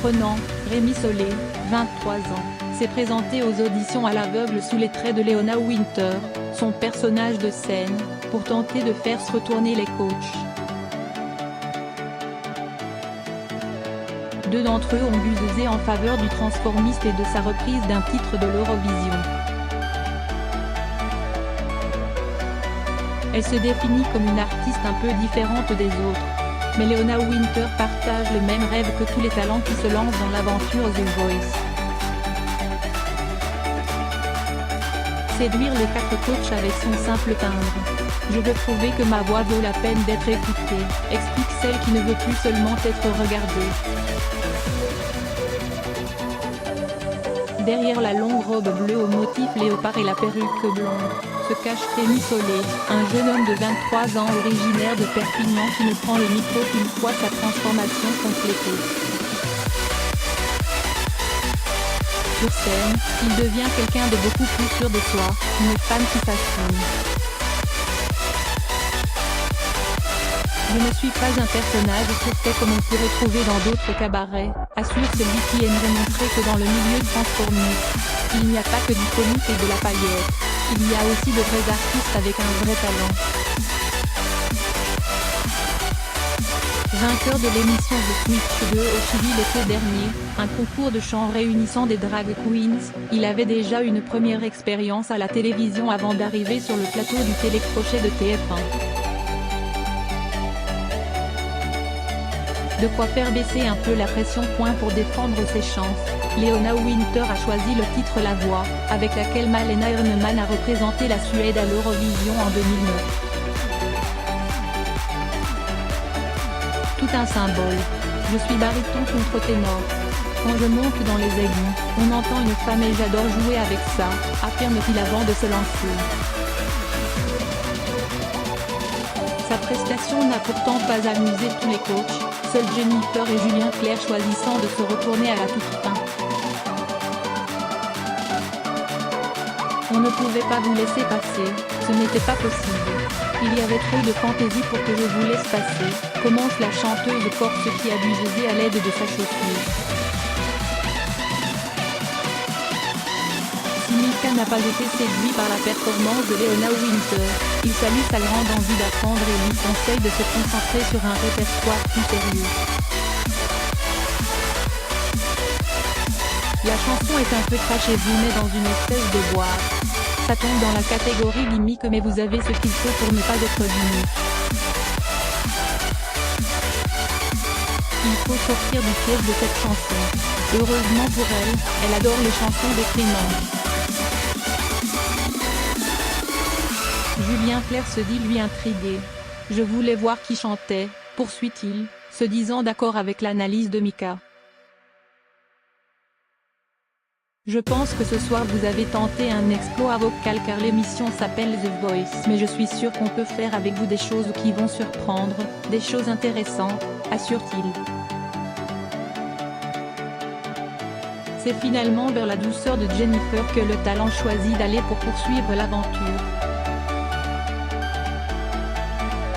surprenant, Rémi Solé, 23 ans, s'est présenté aux auditions à l'aveugle sous les traits de Leona Winter, son personnage de scène, pour tenter de faire se retourner les coachs. Deux d'entre eux ont buzzé en faveur du transformiste et de sa reprise d'un titre de l'Eurovision. Elle se définit comme une artiste un peu différente des autres. Mais Leona Winter partage le même rêve que tous les talents qui se lancent dans l'aventure The Voice. Séduire les 4 coachs avec son simple timbre. Je veux prouver que ma voix vaut la peine d'être écoutée, explique celle qui ne veut plus seulement être regardée. Derrière la longue robe bleue au motif léopard et la perruque blonde, se cache Rémi Solé, un jeune homme de 23 ans originaire de Perpignan qui ne prend le micro qu'une fois sa transformation complétée. Sur scène, il devient quelqu'un de beaucoup plus sûr de soi, une femme qui s'assume. Je ne suis pas un personnage suspect comme on pourrait trouver dans d'autres cabarets, assure celui qui aimerait montrer que dans le milieu transformiste, il n'y a pas que du comique et de la paillette, il y a aussi de vrais artistes avec un vrai talent. Vainqueur de l'émission The Switch 2 au Chili l'été dernier, un concours de chant réunissant des drag queens, il avait déjà une première expérience à la télévision avant d'arriver sur le plateau du télécrochet de TF1. De quoi faire baisser un peu la pression. Pour défendre ses chances, Leona Winter a choisi le titre La Voix, avec laquelle Malena Ernman a représenté la Suède à l'Eurovision en 2009. Tout un symbole. Je suis baryton contre ténor. Quand je monte dans les aigus, on entend une femme et j'adore jouer avec ça, affirme-t-il avant de se lancer. Sa prestation n'a pourtant pas amusé tous les coachs, seuls Jennifer et Julien Clerc choisissant de se retourner à la toute fin. On ne pouvait pas vous laisser passer, ce n'était pas possible. Il y avait trop de fantaisie pour que je vous laisse passer, commence la chanteuse corse qui a buzzé à l'aide de sa chaussure. Si Mika n'a pas été séduit par la performance de Leona Winter, il salue sa grande envie d'apprendre et lui conseille de se concentrer sur un répertoire plus sérieux. La chanson est un peu trash et vous met dans une espèce de boire. Ça tombe dans la catégorie gimmick mais vous avez ce qu'il faut pour ne pas être gimmick. Il faut sortir du piège de cette chanson. Heureusement pour elle, elle adore les chansons déprimantes. Julien Clerc se dit lui intrigué. Je voulais voir qui chantait, poursuit-il, se disant d'accord avec l'analyse de Mika. Je pense que ce soir vous avez tenté un exploit vocal car l'émission s'appelle The Voice. Mais je suis sûr qu'on peut faire avec vous des choses qui vont surprendre, des choses intéressantes, assure-t-il. C'est finalement vers la douceur de Jennifer que le talent choisit d'aller pour poursuivre l'aventure.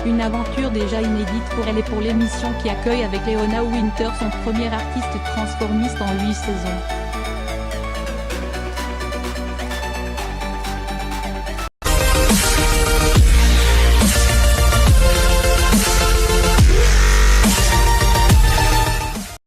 Une aventure déjà inédite pour elle et pour l'émission qui accueille avec Leona Winter son premier artiste transformiste en 8 saisons.